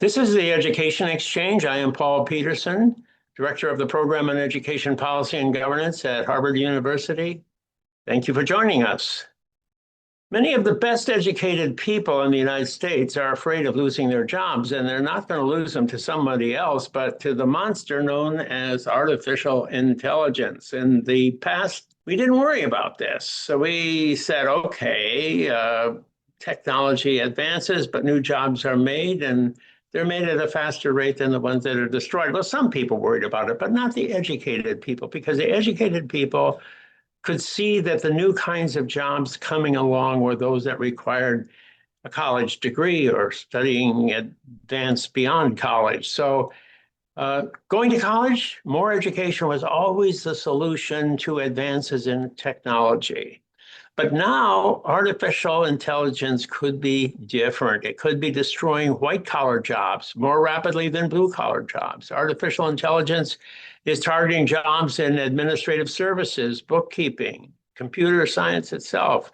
This is the Education Exchange. I am Paul Peterson, Director of the Program on Education Policy and Governance at Harvard University. Thank you for joining us. Many of the best educated people in the United States are afraid of losing their jobs, and they're not going to lose them to somebody else, but to the monster known as artificial intelligence. In the past, we didn't worry about this. So we said, okay, technology advances, but new jobs are made, and they're made at a faster rate than the ones that are destroyed. Well, some people worried about it, but not the educated people, because the educated people could see that the new kinds of jobs coming along were those that required a college degree or studying advanced beyond college. So going to college, more education was always the solution to advances in technology. But now artificial intelligence could be different. It could be destroying white collar jobs more rapidly than blue collar jobs. Artificial intelligence is targeting jobs in administrative services, bookkeeping, computer science itself.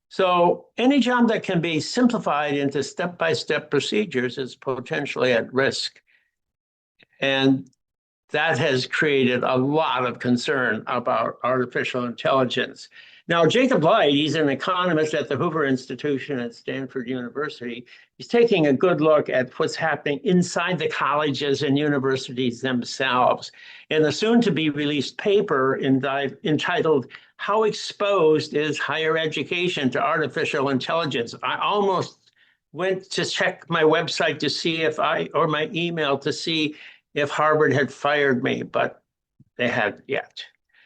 So any job that can be simplified into step-by-step procedures is potentially at risk. And that has created a lot of concern about artificial intelligence. Now, Jacob Light, he's an economist at the Hoover Institution at Stanford University. He's taking a good look at what's happening inside the colleges and universities themselves. In a soon-to-be released paper entitled, "How Exposed is Higher Education to Artificial Intelligence?" I almost went to check my website to see or my email to see if Harvard had fired me, but they hadn't yet.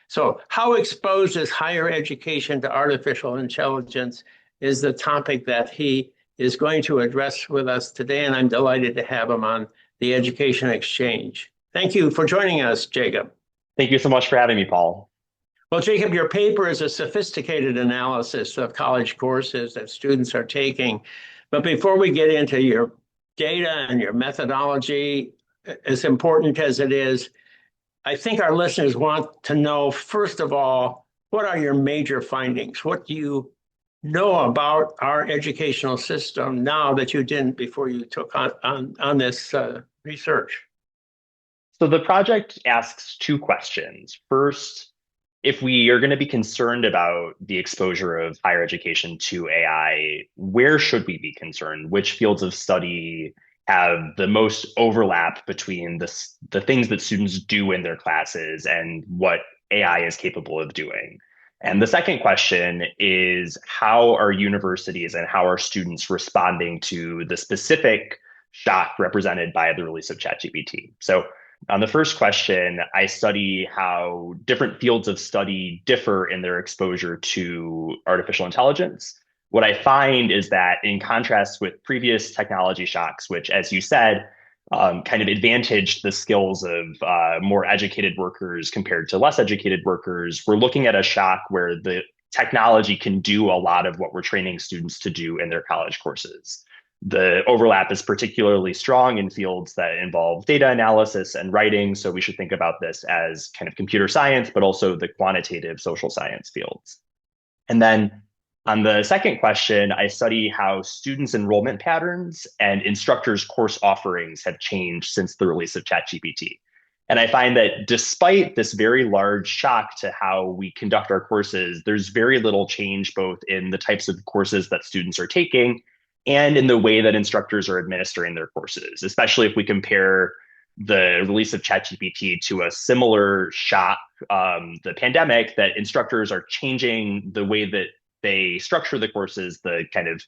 So how exposed is higher education to artificial intelligence is the topic that he is going to address with us today, and I'm delighted to have him on the Education Exchange. Thank you for joining us, Jacob. Thank you so much for having me, Paul. Well, Jacob, your paper is a sophisticated analysis of college courses that students are taking. But before we get into your data and your methodology, as important as it is, I think our listeners want to know, first of all, what are your major findings? What do you know about our educational system now that you didn't before you took on this research? So the project asks two questions. First, if we are going to be concerned about the exposure of higher education to AI, where should we be concerned? Which fields of study have the most overlap between the things that students do in their classes and what AI is capable of doing? And the second question is, how are universities and how are students responding to the specific shock represented by the release of ChatGPT? So on the first question, I study how different fields of study differ in their exposure to artificial intelligence. What I find is that in contrast with previous technology shocks, which, as you said, kind of advantaged the skills of more educated workers compared to less educated workers, we're looking at a shock where the technology can do a lot of what we're training students to do in their college courses. The overlap is particularly strong in fields that involve data analysis and writing. So we should think about this as kind of computer science, but also the quantitative social science fields. And then on the second question, I study how students' enrollment patterns and instructors' course offerings have changed since the release of ChatGPT. And I find that despite this very large shock to how we conduct our courses, there's very little change both in the types of courses that students are taking and in the way that instructors are administering their courses, especially if we compare the release of ChatGPT to a similar shock, the pandemic, that instructors are changing the way that they structure the courses, the kind of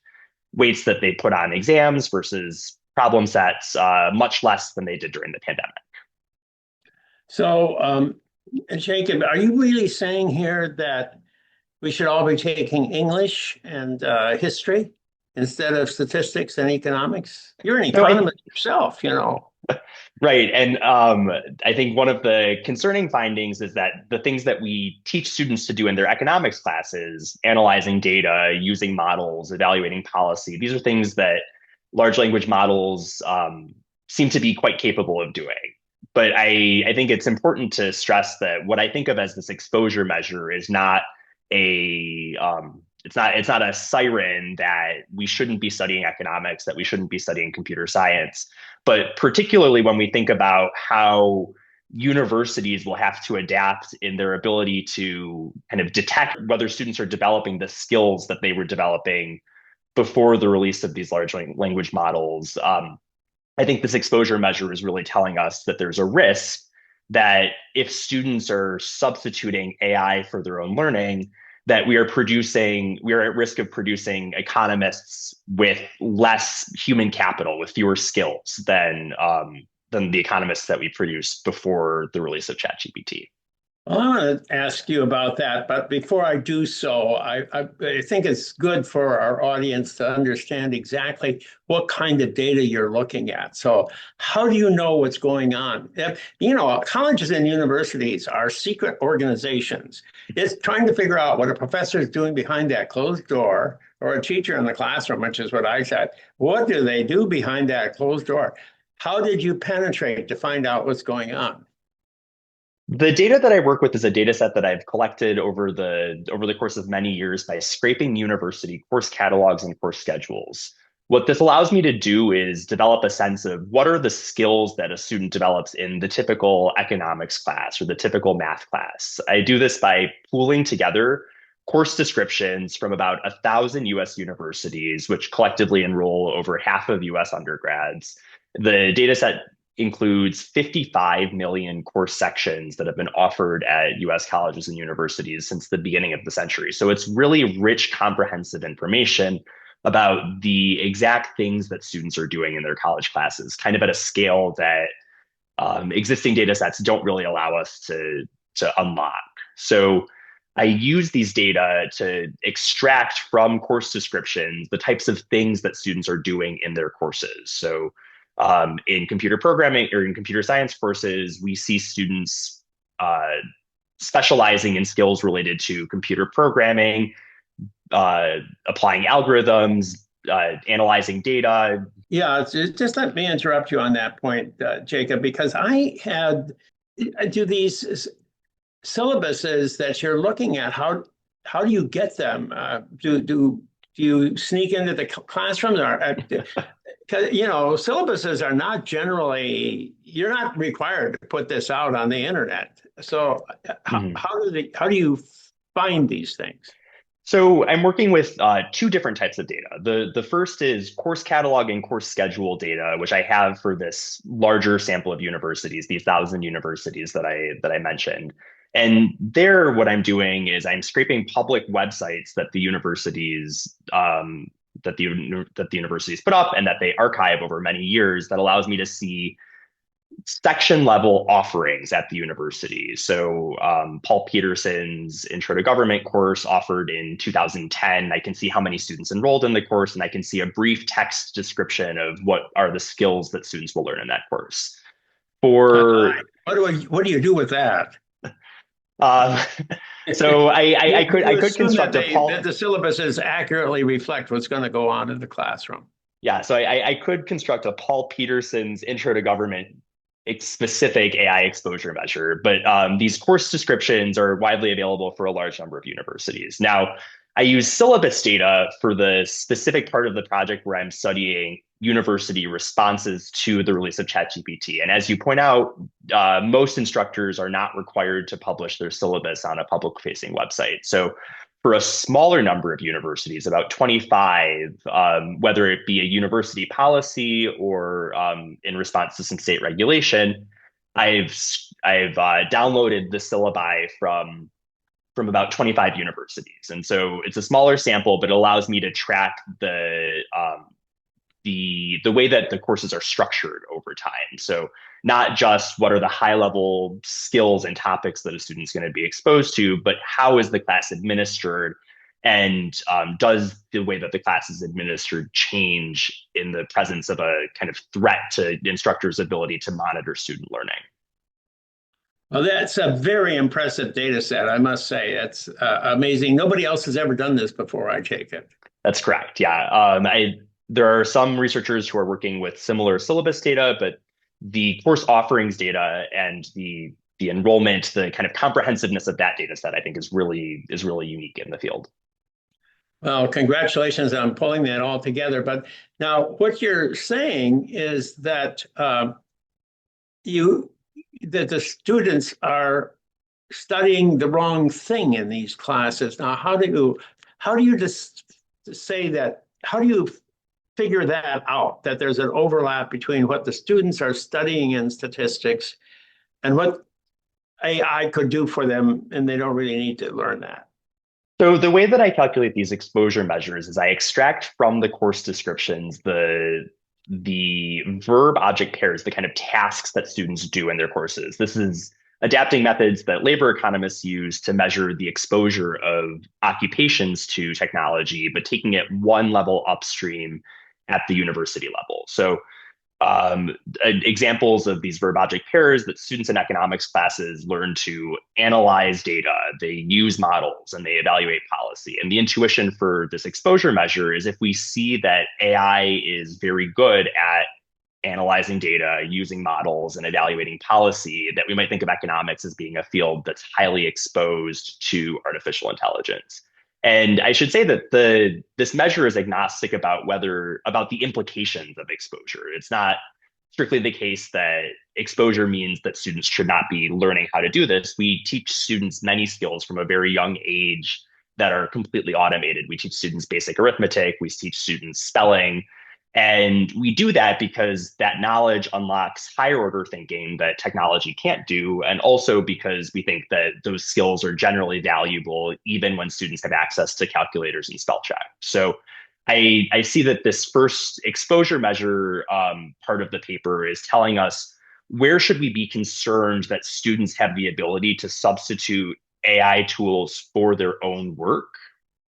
weights that they put on exams versus problem sets, much less than they did during the pandemic. So, Jacob, are you really saying here that we should all be taking English and history instead of statistics and economics? You're an economist yourself, you know. Right. And I think one of the concerning findings is that the things that we teach students to do in their economics classes, analyzing data, using models, evaluating policy, these are things that large language models seem to be quite capable of doing. But I think it's important to stress that what I think of as this exposure measure is not a it's not a siren that we shouldn't be studying economics, that we shouldn't be studying computer science. But particularly when we think about how universities will have to adapt in their ability to kind of detect whether students are developing the skills that they were developing before the release of these large language models. I think this exposure measure is really telling us that there's a risk that if students are substituting AI for their own learning, that we are at risk of producing economists with less human capital, with fewer skills than the economists that we produced before the release of ChatGPT. I want to ask you about that, but before I do so, I think it's good for our audience to understand exactly what kind of data you're looking at. So how do you know what's going on? Colleges and universities are secret organizations. It's trying to figure out what a professor is doing behind that closed door, or a teacher in the classroom, which is what I said. What do they do behind that closed door? How did you penetrate to find out what's going on? The data that I work with is a data set that I've collected over the course of many years by scraping university course catalogs and course schedules. What this allows me to do is develop a sense of what are the skills that a student develops in the typical economics class or the typical math class. I do this by pooling together course descriptions from about 1,000 US universities, which collectively enroll over half of US undergrads. The data set includes 55 million course sections that have been offered at US colleges and universities since the beginning of the century. So it's really rich, comprehensive information about the exact things that students are doing in their college classes, kind of at a scale that existing data sets don't really allow us to unlock. So I use these data to extract from course descriptions the types of things that students are doing in their courses. So in computer programming or in computer science courses, we see students specializing in skills related to computer programming, applying algorithms, analyzing data. Yeah, just let me interrupt you on that point, Jacob, because do these syllabuses that you're looking at, how do you get them? Do you sneak into the classrooms? Because syllabuses are not generally, you're not required to put this out on the internet. So how do you find these things? So I'm working with two different types of data. The first is course catalog and course schedule data, which I have for this larger sample of universities, these 1,000 universities that I mentioned. And there, what I'm doing is I'm scraping public websites that the universities that the universities put up and that they archive over many years. That allows me to see section level offerings at the university. So Paul Peterson's Intro to Government course offered in 2010. I can see how many students enrolled in the course, and I can see a brief text description of what are the skills that students will learn in that course. What do you do with that? So I could construct that the syllabuses accurately reflect what's going to go on in the classroom. Yeah, so I could construct a Paul Peterson's Intro to Government specific AI exposure measure, but these course descriptions are widely available for a large number of universities. Now, I use syllabus data for the specific part of the project where I'm studying university responses to the release of ChatGPT. And as you point out, most instructors are not required to publish their syllabus on a public-facing website. So for a smaller number of universities, about 25, whether it be a university policy or in response to some state regulation, I've downloaded the syllabi from about 25 universities. And so it's a smaller sample, but it allows me to track the way that the courses are structured over time. So not just what are the high level skills and topics that a student's going to be exposed to, but how is the class administered, and does the way that the class is administered change in the presence of a kind of threat to the instructor's ability to monitor student learning? Well, that's a very impressive data set, I must say. That's amazing. Nobody else has ever done this before, I take it. That's correct. Yeah. There are some researchers who are working with similar syllabus data, but the course offerings data and the enrollment, the kind of comprehensiveness of that data set, I think is really unique in the field. Well, congratulations on pulling that all together. But now what you're saying is that you that the students are studying the wrong thing in these classes. Now, how do you just say that? How do you figure that out? That there's an overlap between what the students are studying in statistics and what AI could do for them, and they don't really need to learn that. So the way that I calculate these exposure measures is I extract from the course descriptions the verb object pairs, the kind of tasks that students do in their courses. This is adapting methods that labor economists use to measure the exposure of occupations to technology, but taking it one level upstream at the university level. So examples of these verb object pairs that students in economics classes learn to analyze data, they use models, and they evaluate policy. And the intuition for this exposure measure is if we see that AI is very good at analyzing data, using models, and evaluating policy, that we might think of economics as being a field that's highly exposed to artificial intelligence. And I should say that this measure is agnostic about the implications of exposure. It's not strictly the case that exposure means that students should not be learning how to do this. We teach students many skills from a very young age that are completely automated. We teach students basic arithmetic, we teach students spelling, and we do that because that knowledge unlocks higher order thinking that technology can't do. And also because we think that those skills are generally valuable, even when students have access to calculators and spell check. So I see that this first exposure measure part of the paper is telling us where should we be concerned that students have the ability to substitute AI tools for their own work,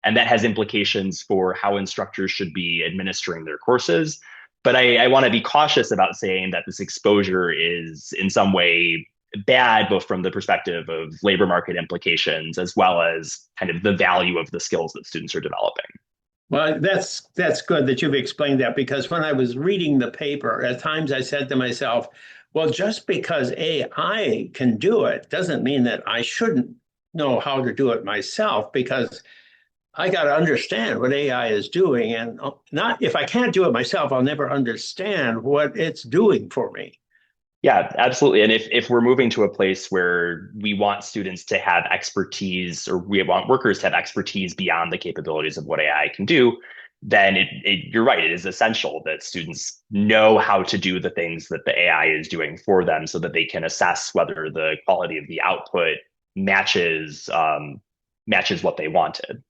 and that has implications for how instructors should be administering their courses. But I want to be cautious about saying that this exposure is in some way bad, both from the perspective of labor market implications as well as kind of the value of the skills that students are developing. Well, that's good that you've explained that, because when I was reading the paper, at times I said to myself, well, just because AI can do it doesn't mean that I shouldn't know how to do it myself, because I got to understand what AI is doing. And not if I can't do it myself, I'll never understand what it's doing for me. Yeah, absolutely. And if we're moving to a place where we want students to have expertise, or we want workers to have expertise beyond the capabilities of what AI can do, then you're right. It is essential that students know how to do the things that the AI is doing for them, so that they can assess whether the quality of the output matches what they wanted.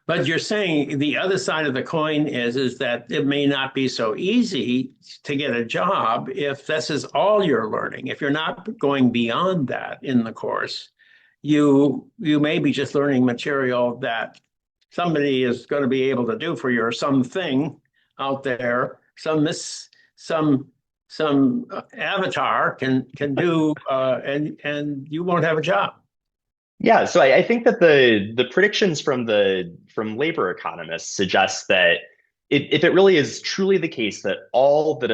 But you're saying the other side of the coin is that it may not be so easy to get a job if this is all you're learning. If you're not going beyond that in the course, you may be just learning material that somebody is going to be able to do for you, or something out there, some avatar can do, and you won't have a job. Yeah, so I think that the predictions from labor economists suggest that if it really is truly the case that all that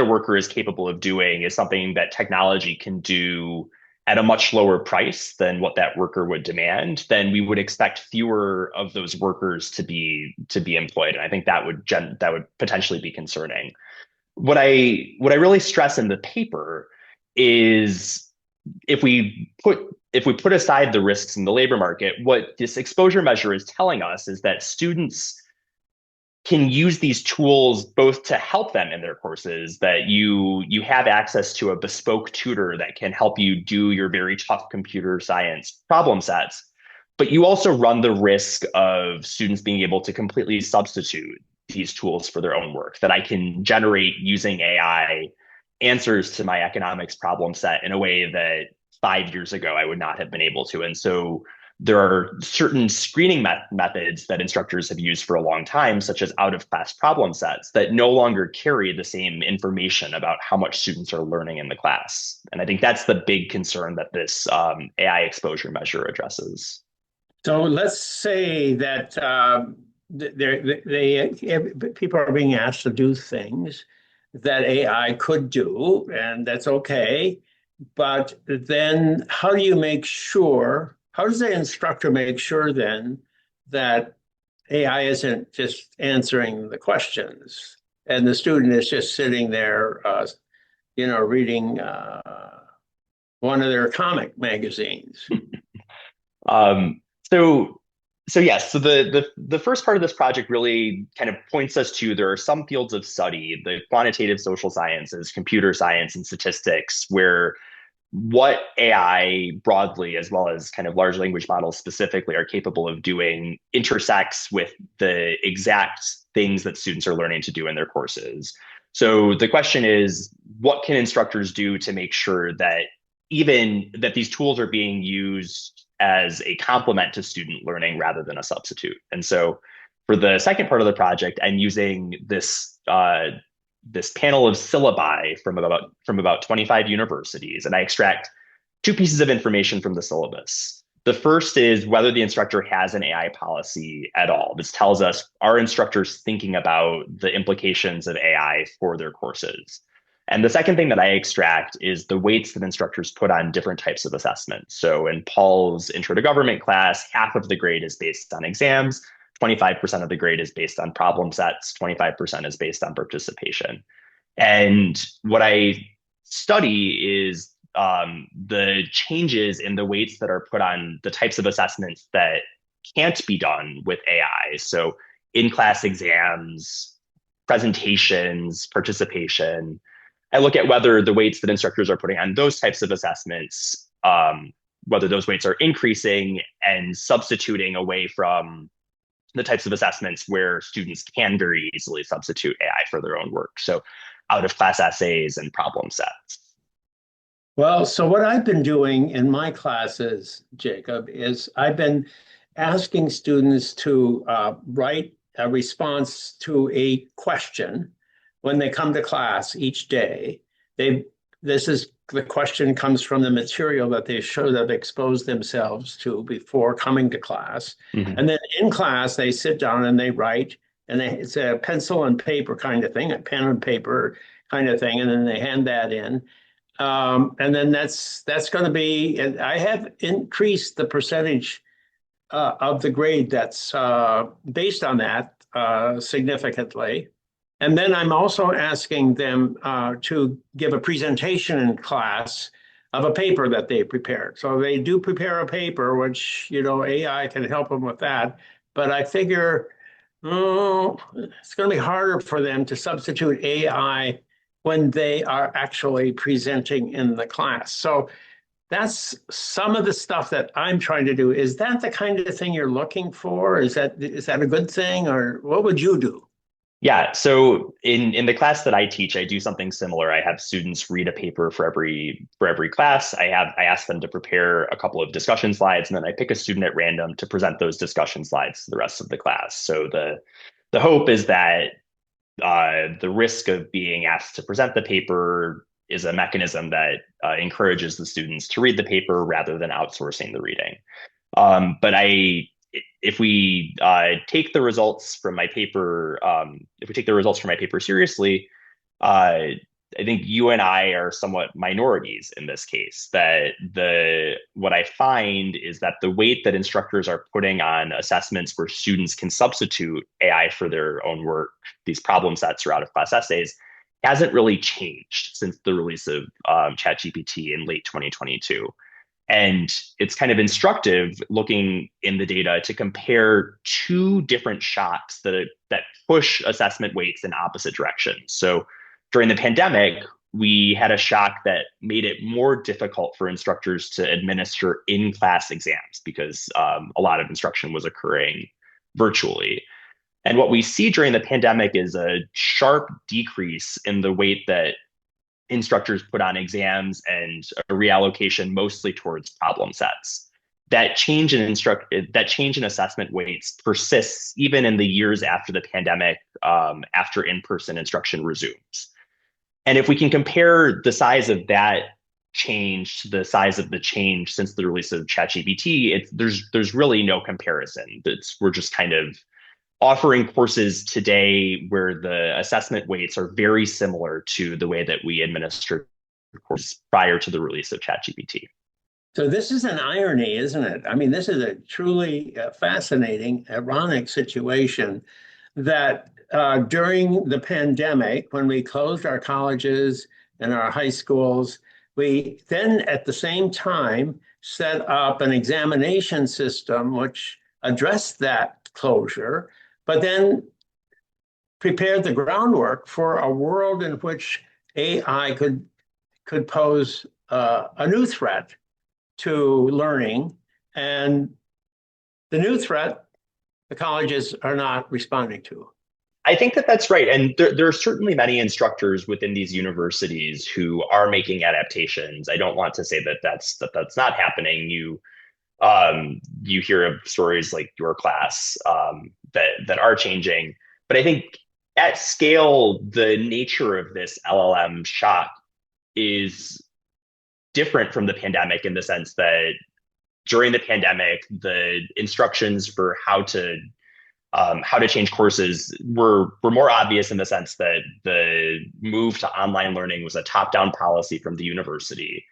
a worker is capable of doing is something that technology can do at a much lower price than what that worker would demand, then we would expect fewer of those workers to be employed. And I think that would potentially be concerning. What I really stress in the paper is if we put aside the risks in the labor market, what this exposure measure is telling us is that students can use these tools both to help them in their courses, that you have access to a bespoke tutor that can help you do your very tough computer science problem sets, but you also run the risk of students being able to completely substitute these tools for their own work, that I can generate using AI answers to my economics problem set in a way that 5 years ago I would not have been able to. And so there are certain screening methods that instructors have used for a long time, such as out of class problem sets, that no longer carry the same information about how much students are learning in the class. And I think that's the big concern that this AI exposure measure addresses. So let's say that people are being asked to do things that AI could do, and that's okay. But then how does the instructor make sure then that AI isn't just answering the questions, and the student is just sitting there, reading one of their comic magazines. Um, so so yes, so the first part of this project really kind of points us to there are some fields of study, the quantitative social sciences, computer science, and statistics, where what AI broadly, as well as kind of large language models specifically, are capable of doing intersects with the exact things that students are learning to do in their courses. So the question is, what can instructors do to make sure that even that these tools are being used as a complement to student learning rather than a substitute? And so for the second part of the project, I'm using this panel of syllabi from about 25 universities, and I extract two pieces of information from the syllabus. The first is whether the instructor has an AI policy at all. This tells us, are instructors thinking about the implications of AI for their courses? And the second thing that I extract is the weights that instructors put on different types of assessments. So in Paul's Intro to Government class, half of the grade is based on exams, 25% of the grade is based on problem sets, 25% is based on participation. And what I study is the changes in the weights that are put on the types of assessments that can't be done with AI. So in-class exams, presentations, participation. I look at whether the weights that instructors are putting on those types of assessments, whether those weights are increasing and substituting away from the types of assessments where students can very easily substitute AI for their own work. So out of class essays and problem sets. Well, so what I've been doing in my classes, Jacob, is I've been asking students to write a response to a question when they come to class each day. The question comes from the material that they should have exposed themselves to before coming to class. Mm-hmm. And then in class, they sit down and they write, and it's a pencil and paper kind of thing, a pen and paper kind of thing, and then they hand that in. And then that's going to be, and I have increased the percentage of the grade that's based on that significantly. And then I'm also asking them to give a presentation in class of a paper that they prepared. So they do prepare a paper, which, AI can help them with that. But I figure, it's going to be harder for them to substitute AI when they are actually presenting in the class. So that's some of the stuff that I'm trying to do. Is that the kind of thing you're looking for? Is that a good thing, or what would you do? Yeah, so in the class that I teach, I do something similar. I have students read a paper for every class. I ask them to prepare a couple of discussion slides, and then I pick a student at random to present those discussion slides to the rest of the class. So the hope is that the risk of being asked to present the paper is a mechanism that encourages the students to read the paper rather than outsourcing the reading. But if we take the results from my paper, seriously, I think you and I are somewhat minorities in this case. What I find is that the weight that instructors are putting on assessments where students can substitute AI for their own work, these problem sets or out of class essays, hasn't really changed since the release of ChatGPT in late 2022. And it's kind of instructive looking in the data to compare two different shocks that push assessment weights in opposite directions. So during the pandemic, we had a shock that made it more difficult for instructors to administer in-class exams because a lot of instruction was occurring virtually. And what we see during the pandemic is a sharp decrease in the weight that instructors put on exams and a reallocation mostly towards problem sets. That change in assessment weights persists even in the years after the pandemic, after in-person instruction resumes. And if we can compare the size of that change to the size of the change since the release of ChatGPT, there's really no comparison. We're just kind of offering courses today where the assessment weights are very similar to the way that we administered courses prior to the release of ChatGPT. So this is an irony, isn't it? I mean, this is a truly fascinating, ironic situation that during the pandemic, when we closed our colleges and our high schools, we then at the same time set up an examination system which addressed that closure, but then prepared the groundwork for a world in which AI could pose a new threat to learning. And the new threat, the colleges are not responding to. I think that that's right. And there are certainly many instructors within these universities who are making adaptations. I don't want to say that that's not happening. You hear of stories like your class that are changing. But I think at scale, the nature of this LLM shock is different from the pandemic in the sense that during the pandemic, the instructions for how to change courses were more obvious in the sense that the move to online learning was a top-down policy from the university,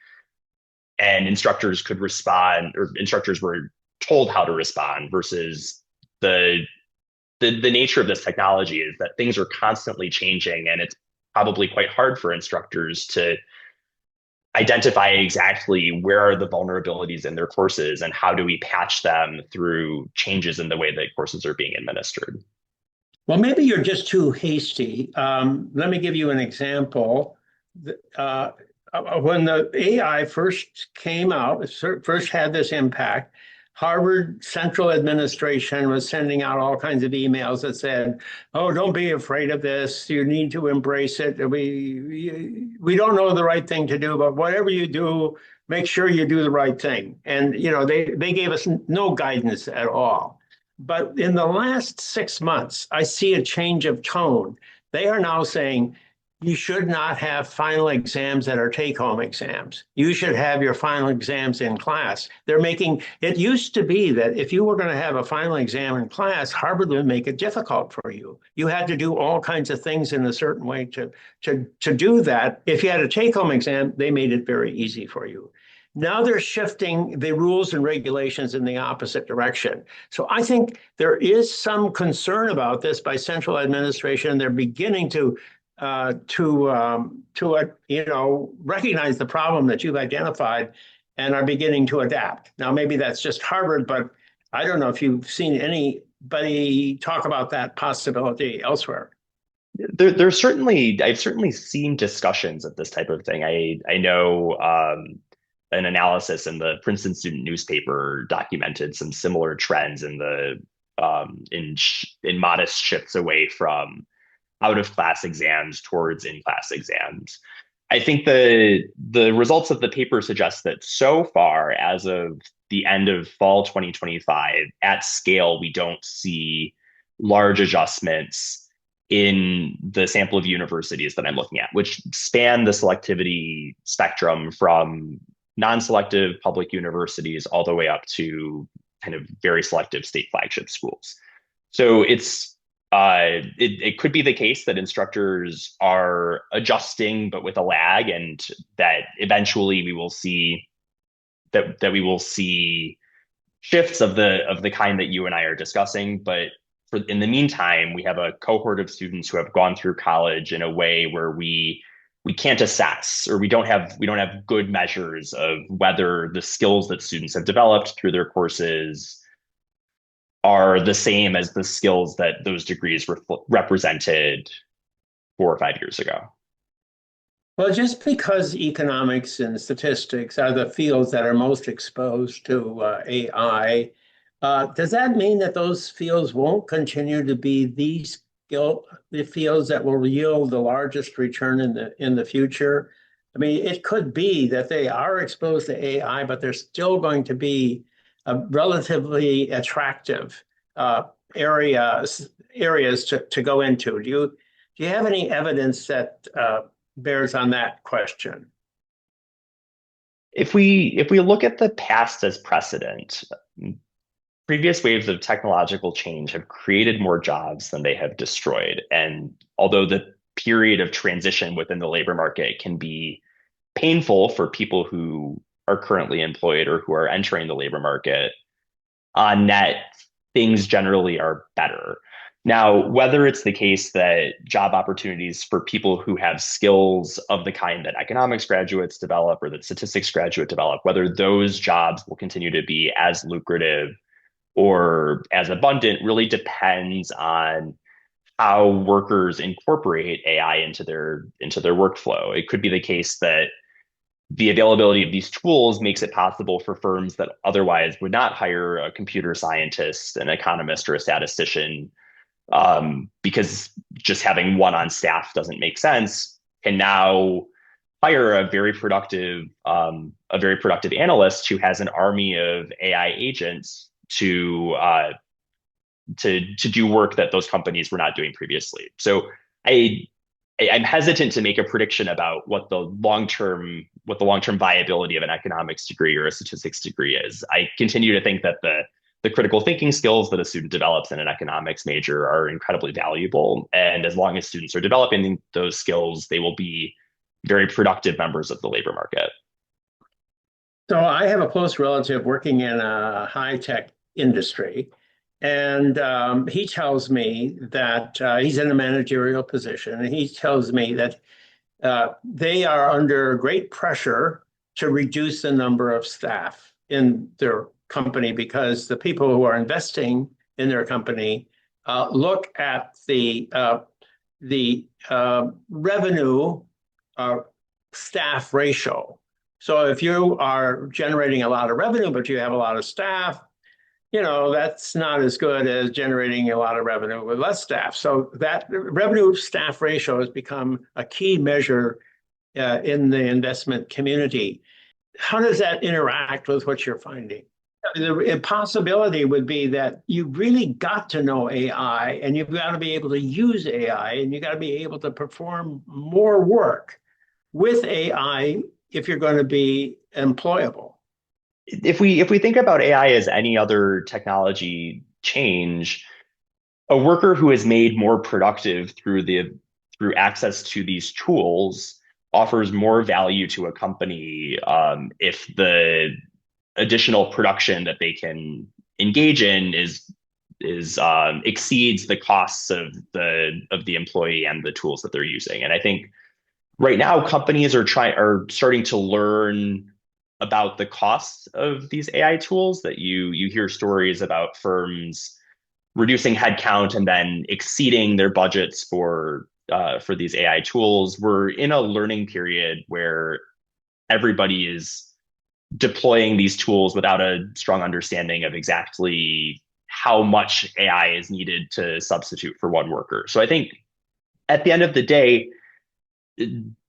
and instructors could respond, or instructors were told how to respond, versus the nature of this technology is that things are constantly changing, and it's probably quite hard for instructors to identify exactly where are the vulnerabilities in their courses and how do we patch them through changes in the way that courses are being administered. Well, maybe you're just too hasty. Let me give you an example. Uh, when the AI first came out, first had this impact, Harvard Central Administration was sending out all kinds of emails that said, "Oh, don't be afraid of this. You need to embrace it. We don't know the right thing to do, but whatever you do, make sure you do the right thing." And they gave us no guidance at all. But in the last 6 months, I see a change of tone. They are now saying you should not have final exams that are take-home exams. You should have your final exams in class. They're making it used to be that if you were going to have a final exam in class, Harvard would make it difficult for you. You had to do all kinds of things in a certain way to do that. If you had a take-home exam, they made it very easy for you. Now they're shifting the rules and regulations in the opposite direction. So I think there is some concern about this by central administration. They're beginning to recognize the problem that you've identified and are beginning to adapt. Now, maybe that's just Harvard, but I don't know if you've seen anybody talk about that possibility elsewhere. I've certainly seen discussions of this type of thing. I know an analysis in the Princeton student newspaper documented some similar trends in in modest shifts away from out of class exams towards in class exams. I think the results of the paper suggest that so far, as of the end of fall 2025, at scale, we don't see large adjustments in the sample of universities that I'm looking at, which span the selectivity spectrum from non-selective public universities all the way up to kind of very selective state flagship schools. So it could be the case that instructors are adjusting, but with a lag, and that eventually we will see that we will see shifts of the kind that you and I are discussing. But in the meantime, we have a cohort of students who have gone through college in a way where we can't assess, or we don't have good measures of whether the skills that students have developed through their courses are the same as the skills that those degrees represented 4 or 5 years ago. Well, just because economics and statistics are the fields that are most exposed to AI, does that mean that those fields won't continue to be the fields that will yield the largest return in the future? I mean, it could be that they are exposed to AI, but they're still going to be a relatively attractive areas to go into. Do you have any evidence that bears on that question? If we look at the past as precedent, previous waves of technological change have created more jobs than they have destroyed. And although the period of transition within the labor market can be painful for people who are currently employed or who are entering the labor market, on net, things generally are better. Now, whether it's the case that job opportunities for people who have skills of the kind that economics graduates develop or that statistics graduate develop, whether those jobs will continue to be as lucrative or as abundant really depends on how workers incorporate AI into their workflow. It could be the case that the availability of these tools makes it possible for firms that otherwise would not hire a computer scientist, an economist, or a statistician, because just having one on staff doesn't make sense, can now hire a very productive analyst who has an army of AI agents to do work that those companies were not doing previously. So I I'm hesitant to make a prediction about what the long term viability of an economics degree or a statistics degree is. I continue to think that the critical thinking skills that a student develops in an economics major are incredibly valuable. And as long as students are developing those skills, they will be very productive members of the labor market. So I have a close relative working in a high-tech industry, and he tells me that he's in a managerial position, and he tells me that they are under great pressure to reduce the number of staff in their company because the people who are investing in their company look at the revenue staff ratio. So if you are generating a lot of revenue, but you have a lot of staff, that's not as good as generating a lot of revenue with less staff. So that revenue staff ratio has become a key measure in the investment community. How does that interact with what you're finding? The possibility would be that you really got to know AI and you've got to be able to use AI and you got to be able to perform more work with AI if you're going to be employable. If we think about AI as any other technology change, a worker who is made more productive through access to these tools offers more value to a company if the additional production that they can engage in is exceeds the costs of the employee and the tools that they're using. And I think right now companies are starting to learn about the costs of these AI tools. That you hear stories about firms reducing headcount and then exceeding their budgets for these AI tools. We're in a learning period where everybody is deploying these tools without a strong understanding of exactly how much AI is needed to substitute for one worker. So I think at the end of the day,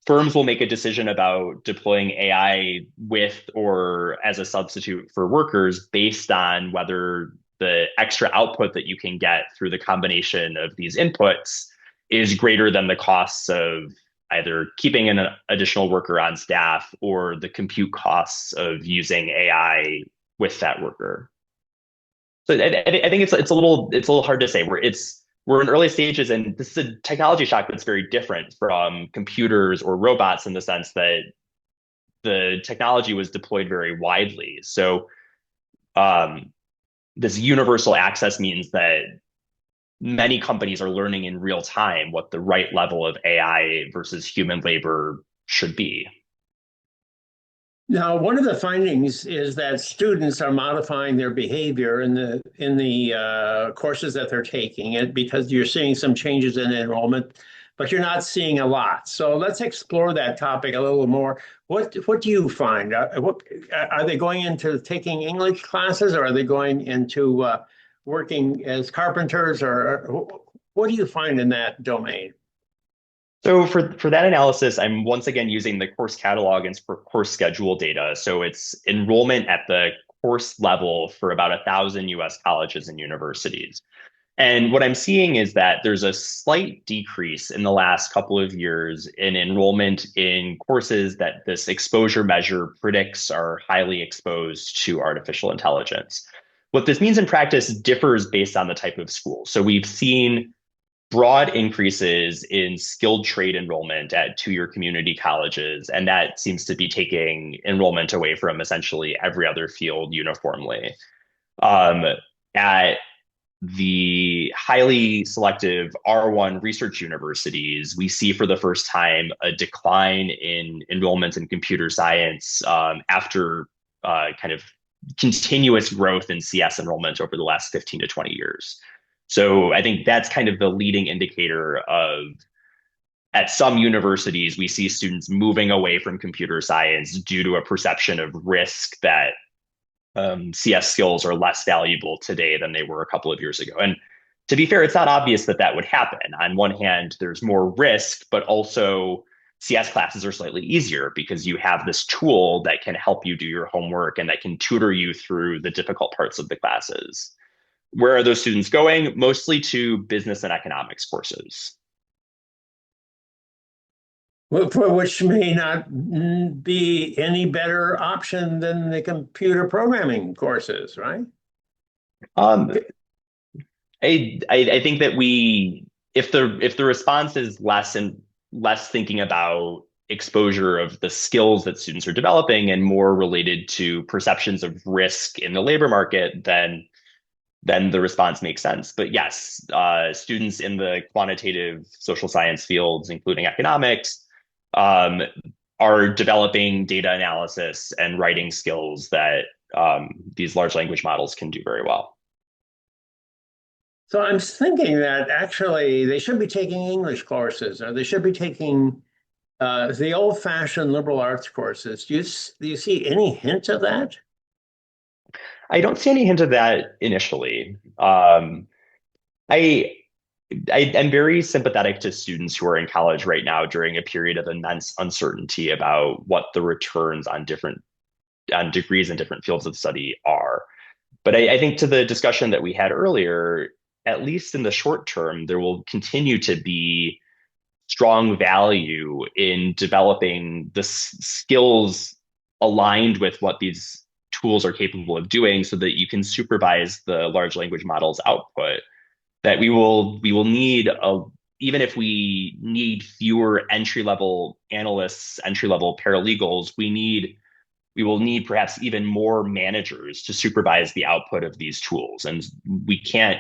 firms will make a decision about deploying AI with or as a substitute for workers based on whether the extra output that you can get through the combination of these inputs is greater than the costs of either keeping an additional worker on staff or the compute costs of using AI with that worker. So I think it's a little hard to say. We're in early stages, and this is a technology shock that's very different from computers or robots in the sense that the technology was deployed very widely. So this universal access means that many companies are learning in real time what the right level of AI versus human labor should be. Now, one of the findings is that students are modifying their behavior in the courses that they're taking, and because you're seeing some changes in enrollment, but you're not seeing a lot. So let's explore that topic a little more. What do you find? Are they going into taking English classes, or are they going into working as carpenters, or what do you find in that domain? So for that analysis, I'm once again using the course catalog and course schedule data. So it's enrollment at the course level for about 1,000 US colleges and universities. And what I'm seeing is that there's a slight decrease in the last couple of years in enrollment in courses that this exposure measure predicts are highly exposed to artificial intelligence. What this means in practice differs based on the type of school. So we've seen broad increases in skilled trade enrollment at two-year community colleges, and that seems to be taking enrollment away from essentially every other field uniformly. Um, at the highly selective R1 research universities, we see for the first time a decline in enrollment in computer science after kind of continuous growth in CS enrollment over the last 15 to 20 years. So I think that's kind of the leading indicator of, at some universities, we see students moving away from computer science due to a perception of risk that CS skills are less valuable today than they were a couple of years ago. And to be fair, it's not obvious that that would happen. On one hand, there's more risk, but also CS classes are slightly easier because you have this tool that can help you do your homework and that can tutor you through the difficult parts of the classes. Where are those students going? Mostly to business and economics courses. Which may not be any better option than the computer programming courses, right? I think that if the response is less thinking about exposure of the skills that students are developing and more related to perceptions of risk in the labor market, then the response makes sense. But yes, students in the quantitative social science fields, including economics, are developing data analysis and writing skills that these large language models can do very well. So I'm thinking that actually they should be taking English courses, or they should be taking the old-fashioned liberal arts courses. Do you see any hint of that? I don't see any hint of that initially. I am very sympathetic to students who are in college right now during a period of immense uncertainty about what the returns on degrees in different fields of study are. But I think to the discussion that we had earlier, at least in the short term, there will continue to be strong value in developing the skills aligned with what these tools are capable of doing so that you can supervise the large language model's output. That we will need, even if we need fewer entry-level analysts, entry-level paralegals, we will need perhaps even more managers to supervise the output of these tools. And we can't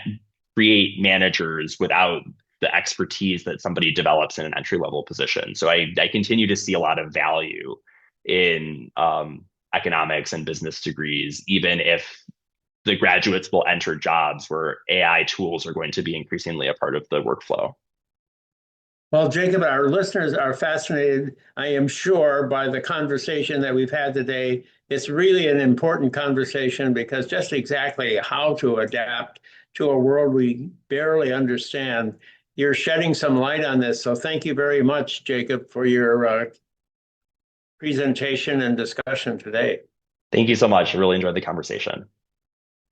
create managers without the expertise that somebody develops in an entry-level position. So I continue to see a lot of value in economics and business degrees, even if the graduates will enter jobs where AI tools are going to be increasingly a part of the workflow. Well, Jacob, our listeners are fascinated, I am sure, by the conversation that we've had today. It's really an important conversation because just exactly how to adapt to a world we barely understand. You're shedding some light on this. So thank you very much, Jacob, for your presentation and discussion today. Thank you so much. I really enjoyed the conversation.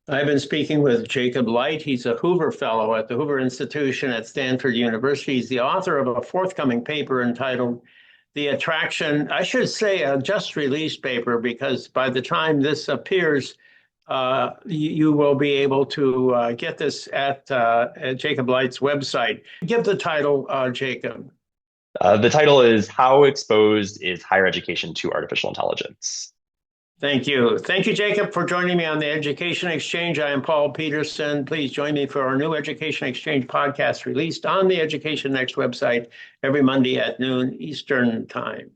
I've been speaking with Jacob Light. He's a Hoover Fellow at the Hoover Institution at Stanford University. He's the author of a forthcoming paper entitled The Attraction, I should say a just released paper, because by the time this appears, you will be able to get this at Jacob Light's website. Give the title, Jacob. The title is How Exposed is Higher Education to Artificial Intelligence? Thank you. Thank you, Jacob, for joining me on the Education Exchange. I am Paul Peterson. Please join me for our new Education Exchange podcast released on the Education Next website every Monday at noon Eastern Time.